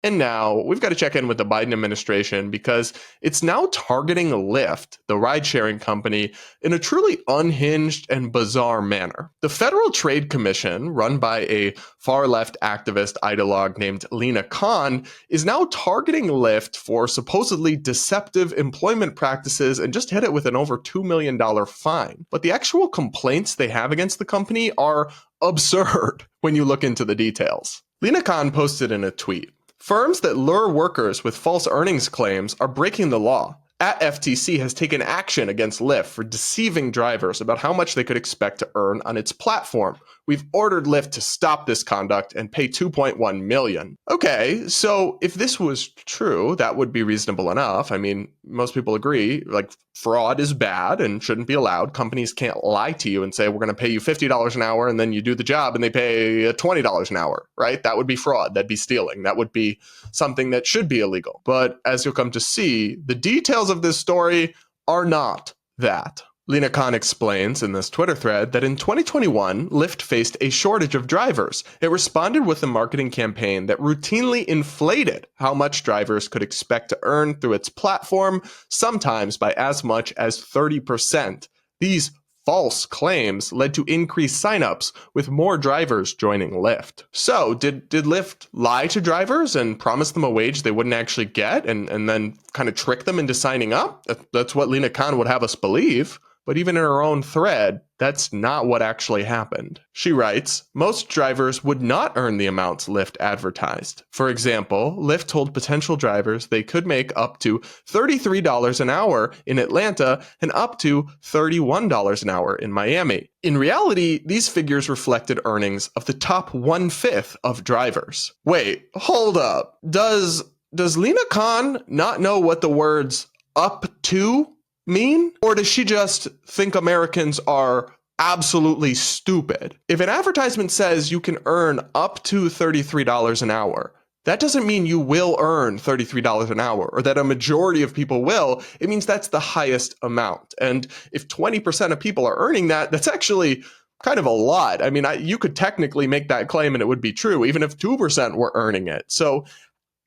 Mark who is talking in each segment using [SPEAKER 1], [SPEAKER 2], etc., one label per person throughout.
[SPEAKER 1] And now we've got to check in with the Biden administration because it's now targeting Lyft, the ride sharing company, in a truly unhinged and bizarre manner. The Federal Trade Commission, run by a far left activist ideologue named Lina Khan, is now targeting Lyft for supposedly deceptive employment practices and just hit it with an over $2 million fine. But the actual complaints they have against the company are absurd when you look into the details. Lina Khan posted in a tweet, "Firms that lure workers with false earnings claims are breaking the law. FTC has taken action against Lyft for deceiving drivers about how much they could expect to earn on its platform. We've ordered Lyft to stop this conduct and pay $2.1 million. Okay, so if this was true, that would be reasonable enough. I mean, most people agree, like, fraud is bad and shouldn't be allowed. Companies can't lie to you and say, we're going to pay you $50 an hour, and then you do the job and they pay $20 an hour, right? That would be fraud. That'd be stealing. That would be something that should be illegal. But as you'll come to see, the details of this story are not that. Lina Khan explains in this Twitter thread that in 2021, Lyft faced a shortage of drivers. It responded with a marketing campaign that routinely inflated how much drivers could expect to earn through its platform, sometimes by as much as 30%. These false claims led to increased signups, with more drivers joining Lyft. So, did Lyft lie to drivers and promise them a wage they wouldn't actually get and then kind of trick them into signing up? That's what Lina Khan would have us believe. But even in her own thread, that's not what actually happened. She writes, most drivers would not earn the amounts Lyft advertised. For example, Lyft told potential drivers they could make up to $33 an hour in Atlanta and up to $31 an hour in Miami. In reality, these figures reflected earnings of the top 1/5 of drivers. Wait, hold up. Does Lina Khan not know what the words up to mean? Or does she just think Americans are absolutely stupid? If an advertisement says you can earn up to $33 an hour, that doesn't mean you will earn $33 an hour or that a majority of people will. It means that's the highest amount. And if 20% of people are earning that, that's actually kind of a lot. I mean, you could technically make that claim and it would be true, even if 2% were earning it. So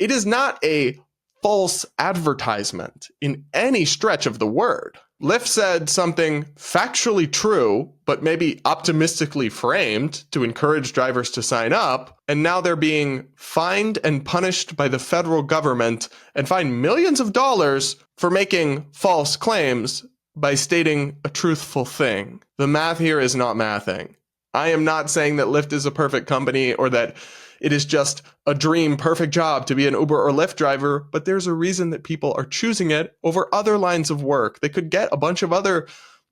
[SPEAKER 1] it is not a false advertisement in any stretch of the word. Lyft said something factually true, but maybe optimistically framed to encourage drivers to sign up, and now they're being fined and punished by the federal government and fined millions of dollars for making false claims by stating a truthful thing. The math here is not mathing. I am not saying that Lyft is a perfect company or that it is just a dream perfect job to be an Uber or Lyft driver, but there's a reason that people are choosing it over other lines of work. They could get a bunch of other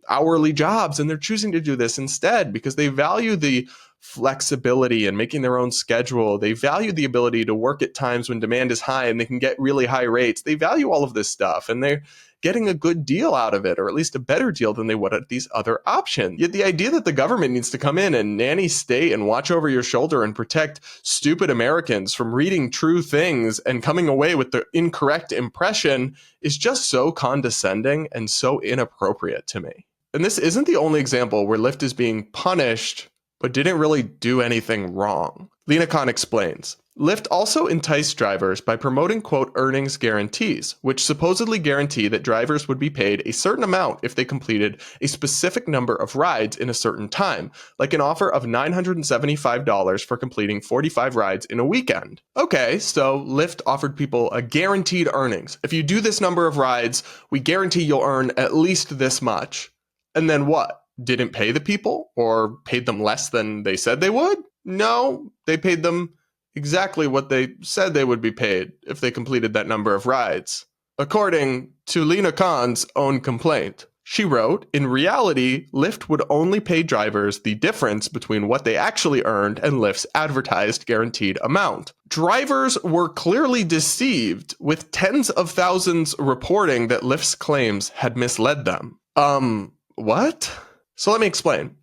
[SPEAKER 1] hourly jobs and they're choosing to do this instead because they value the flexibility and making their own schedule. They value the ability to work at times when demand is high and they can get really high rates. They value all of this stuff and they're getting a good deal out of it, or at least a better deal than they would at these other options. Yet the idea that the government needs to come in and nanny state and watch over your shoulder and protect stupid Americans from reading true things and coming away with the incorrect impression is just so condescending and so inappropriate to me. And this isn't the only example where Lyft is being punished but didn't really do anything wrong. Lina Khan explains, Lyft also enticed drivers by promoting, quote, earnings guarantees, which supposedly guarantee that drivers would be paid a certain amount if they completed a specific number of rides in a certain time, like an offer of $975 for completing 45 rides in a weekend. Okay, so Lyft offered people a guaranteed earnings. If you do this number of rides, we guarantee you'll earn at least this much. And then what? Didn't pay the people or paid them less than they said they would? No, they paid them exactly what they said they would be paid if they completed that number of rides. According to Lina Khan's own complaint, she wrote, in reality, Lyft would only pay drivers the difference between what they actually earned and Lyft's advertised guaranteed amount. Drivers were clearly deceived, with tens of thousands reporting that Lyft's claims had misled them. What? So let me explain.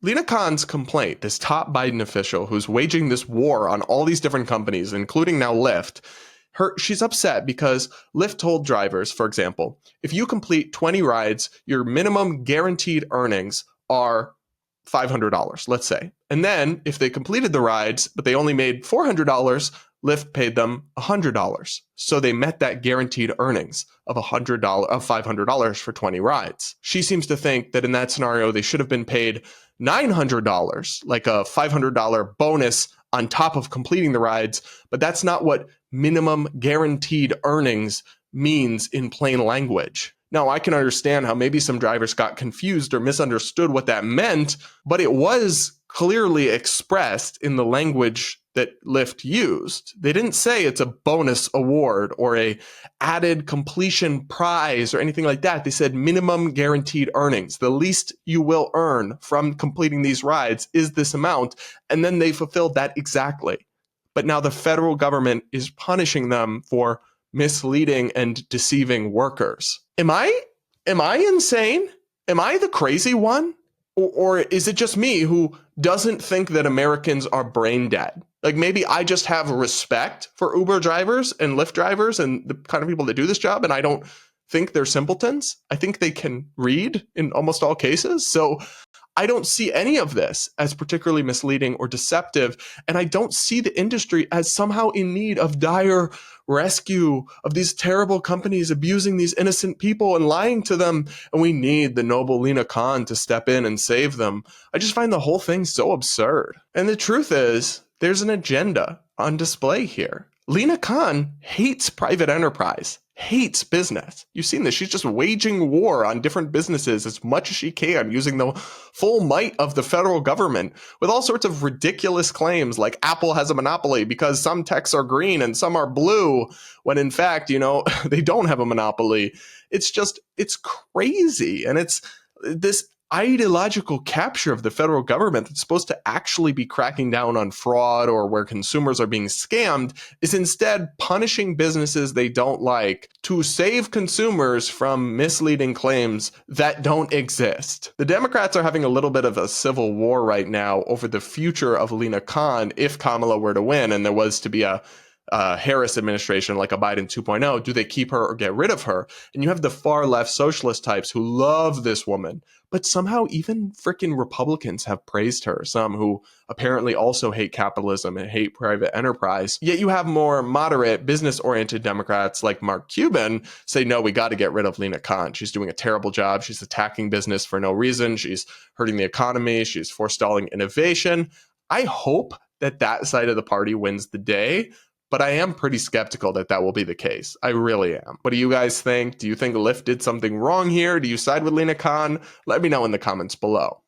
[SPEAKER 1] Lina Khan's complaint, this top Biden official who's waging this war on all these different companies, including now Lyft, she's upset because Lyft told drivers, for example, if you complete 20 rides, your minimum guaranteed earnings are $500, let's say. And then if they completed the rides, but they only made $400, Lyft paid them $100. So they met that guaranteed earnings of $500 for 20 rides. She seems to think that in that scenario, they should have been paid $900, like a $500 bonus on top of completing the rides. But that's not what minimum guaranteed earnings means in plain language. Now, I can understand how maybe some drivers got confused or misunderstood what that meant, but it was clearly expressed in the language that Lyft used. They didn't say it's a bonus award or a added completion prize or anything like that. They said minimum guaranteed earnings. The least you will earn from completing these rides is this amount. And then they fulfilled that exactly. But now the federal government is punishing them for misleading and deceiving workers. Am I insane? Am I the crazy one? Or is it just me who doesn't think that Americans are brain dead? Like maybe I just have respect for Uber drivers and Lyft drivers and the kind of people that do this job, and I don't think they're simpletons. I think they can read in almost all cases. So I don't see any of this as particularly misleading or deceptive. And I don't see the industry as somehow in need of dire rescue of these terrible companies abusing these innocent people and lying to them. And we need the noble Lina Khan to step in and save them. I just find the whole thing so absurd. And the truth is, there's an agenda on display here. Lina Khan hates private enterprise, hates business. You've seen this. She's just waging war on different businesses as much as she can, using the full might of the federal government with all sorts of ridiculous claims like Apple has a monopoly because some techs are green and some are blue, when in fact, they don't have a monopoly. It's crazy. And it's this ideological capture of the federal government that's supposed to actually be cracking down on fraud or where consumers are being scammed is instead punishing businesses they don't like to save consumers from misleading claims that don't exist. The Democrats are having a little bit of a civil war right now over the future of Lina Khan if Kamala were to win and there was to be a Harris administration like a Biden 2.0. Do they keep her or get rid of her? And you have the far left socialist types who love this woman, but somehow even freaking Republicans have praised her, some who apparently also hate capitalism and hate private enterprise. Yet you have more moderate, business-oriented Democrats like Mark Cuban say, no, we got to get rid of Lina Khan. She's doing a terrible job. She's attacking business for no reason. She's hurting the economy. She's forestalling innovation. I hope that side of the party wins the day. But I am pretty skeptical that will be the case. I really am. What do you guys think? Do you think Lyft did something wrong here? Do you side with Lina Khan? Let me know in the comments below.